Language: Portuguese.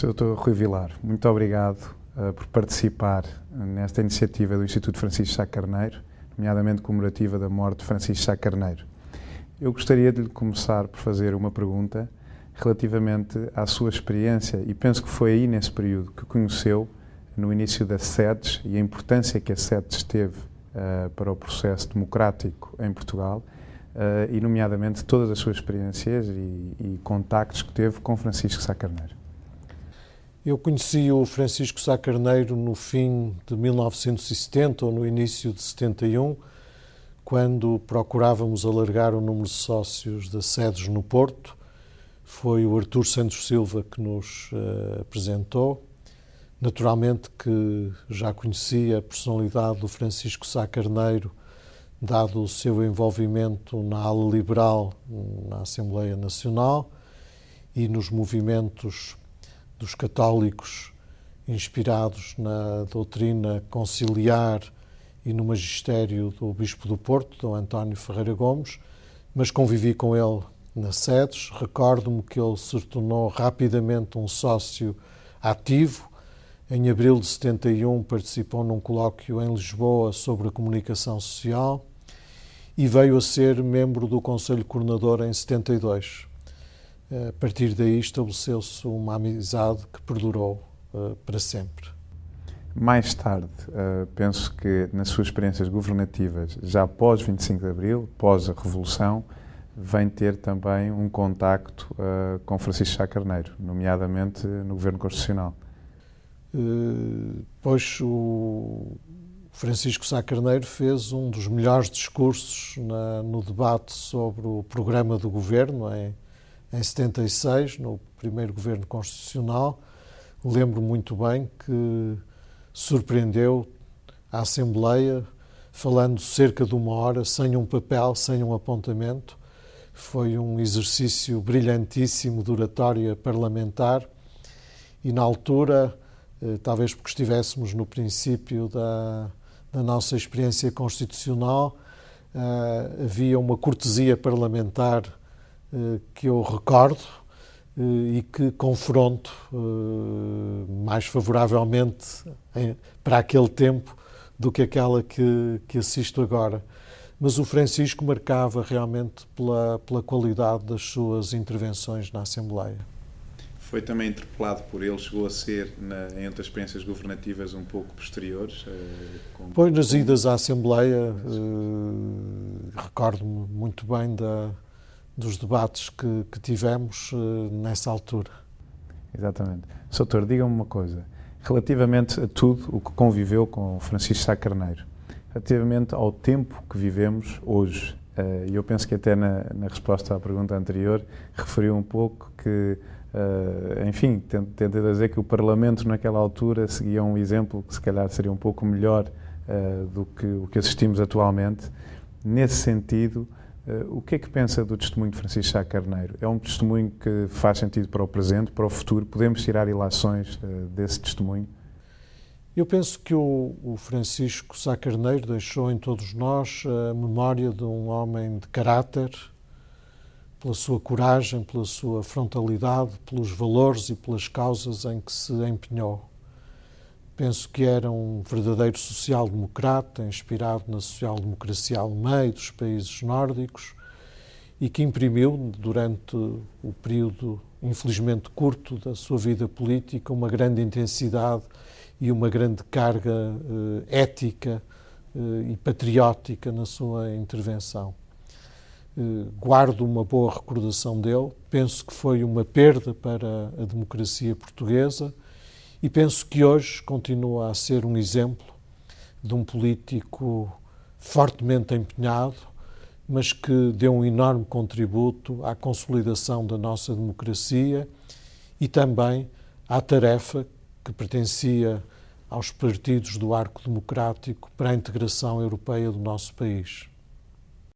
Sr. Dr. Rui Vilar, muito obrigado por participar nesta iniciativa do Instituto Francisco Sá Carneiro, nomeadamente comemorativa da morte de Francisco Sá Carneiro. Eu gostaria de lhe começar por fazer uma pergunta relativamente à sua experiência, e penso que foi aí nesse período que conheceu no início das SEDES e a importância que a SEDES teve para o processo democrático em Portugal, e nomeadamente todas as suas experiências e contactos que teve com Francisco Sá Carneiro. Eu conheci o Francisco Sá Carneiro no fim de 1970 ou no início de 71, quando procurávamos alargar o número de sócios das SEDES no Porto. Foi o Artur Santos Silva que nos apresentou. Naturalmente que já conhecia a personalidade do Francisco Sá Carneiro, dado o seu envolvimento na ala liberal na Assembleia Nacional e nos movimentos dos católicos inspirados na doutrina conciliar e no magistério do Bispo do Porto, Dom António Ferreira Gomes, mas convivi com ele nas SEDES. Recordo-me que ele se tornou rapidamente um sócio ativo. Em abril de 71 participou num colóquio em Lisboa sobre a comunicação social e veio a ser membro do Conselho Coordenador em 72. A partir daí estabeleceu-se uma amizade que perdurou para sempre. Mais tarde, penso que nas suas experiências governativas, já pós 25 de Abril, pós a Revolução, vem ter também um contacto com Francisco Sá Carneiro, nomeadamente no Governo Constitucional. Pois o Francisco Sá Carneiro fez um dos melhores discursos no debate sobre o programa do governo em 76, no primeiro governo constitucional. Lembro muito bem que surpreendeu a Assembleia, falando cerca de 1 hora, sem um papel, sem um apontamento. Foi um exercício brilhantíssimo de oratória parlamentar e, na altura, talvez porque estivéssemos no princípio da nossa experiência constitucional, havia uma cortesia parlamentar que eu recordo e que confronto mais favoravelmente para aquele tempo do que aquela que assisto agora. Mas o Francisco marcava realmente pela qualidade das suas intervenções na Assembleia. Foi também interpelado por ele, chegou a ser, entre as experiências governativas um pouco posteriores? Pois, nas idas à Assembleia, recordo-me muito bem dos debates que tivemos nessa altura. Exatamente. Soutor, diga-me uma coisa, relativamente a tudo o que conviveu com Francisco Sá Carneiro, relativamente ao tempo que vivemos hoje, e eu penso que até na resposta à pergunta anterior referiu um pouco que, enfim, tentei dizer que o Parlamento naquela altura seguia um exemplo que se calhar seria um pouco melhor do que o que assistimos atualmente. Nesse sentido, o que é que pensa do testemunho de Francisco Sá Carneiro? É um testemunho que faz sentido para o presente, para o futuro? Podemos tirar ilações desse testemunho? Eu penso que o Francisco Sá Carneiro deixou em todos nós a memória de um homem de caráter, pela sua coragem, pela sua frontalidade, pelos valores e pelas causas em que se empenhou. Penso que era um verdadeiro social-democrata, inspirado na social-democracia alemã e dos países nórdicos, e que imprimiu, durante o período infelizmente curto da sua vida política, uma grande intensidade e uma grande carga ética e patriótica na sua intervenção. Guardo uma boa recordação dele, penso que foi uma perda para a democracia portuguesa e penso que hoje continua a ser um exemplo de um político fortemente empenhado, mas que deu um enorme contributo à consolidação da nossa democracia e também à tarefa que pertencia aos partidos do arco democrático para a integração europeia do nosso país.